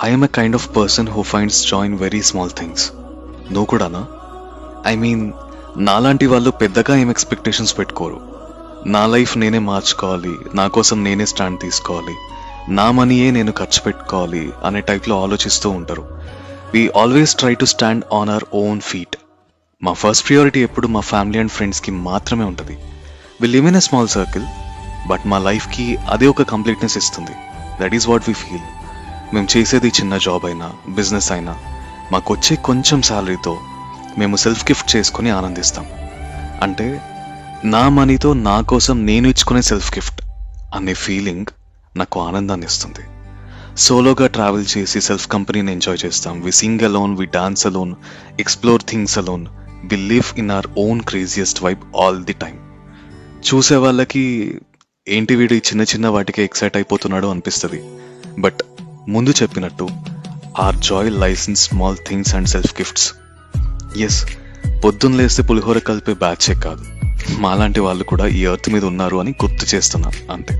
I'm a kind of person who finds Joy in very small things. నువ్వు కూడానా? I mean, నాలాంటి వాళ్ళు పెద్దగా ఏం ఎక్స్పెక్టేషన్స్ పెట్టుకోరు. నా లైఫ్ నేనే మార్చుకోవాలి, నా కోసం నేనే స్టాండ్ తీసుకోవాలి, నా మనీయే నేను ఖర్చు పెట్టుకోవాలి అనే టైప్లో ఆలోచిస్తూ ఉంటారు. We always try to stand on our own feet. మా ఫస్ట్ ప్రియారిటీ ఎప్పుడు మా ఫ్యామిలీ అండ్ ఫ్రెండ్స్కి మాత్రమే ఉంటుంది. We live in a small circle, but మా లైఫ్కి అదే ఒక కంప్లీట్నెస్ ఇస్తుంది. That is what we feel. మేము చేసేది చిన్న జాబ్ అయినా బిజినెస్ అయినా మాకు వచ్చే కొంచెం శాలరీతో మేము సెల్ఫ్ గిఫ్ట్ చేసుకుని ఆనందిస్తాం. అంటే నా మనీతో నా కోసం నేను ఇచ్చుకునే సెల్ఫ్ గిఫ్ట్ అనే ఫీలింగ్ నాకు ఆనందాన్ని ఇస్తుంది. సోలోగా ట్రావెల్ చేసి సెల్ఫ్ కంపెనీని ఎంజాయ్ చేస్తాం. We sing alone, we dance alone, explore things alone, we live in our own craziest vibe all the time. చూసే వాళ్ళకి ఏంటి వీడు చిన్న చిన్న వాటికి ఎక్సైట్ అయిపోతున్నాడు అనిపిస్తుంది. బట్ ముందు చెప్పినట్టు our joy lies in small things and self gifts. Yes, పొద్దున్న లేస్తే పులిహోర కలిపే బ్యాచే కాదు, మాలాంటి వాళ్ళు కూడా ఈ ఎర్త్ మీద ఉన్నారు అని గుర్తు చేస్తున్నాను అంతే.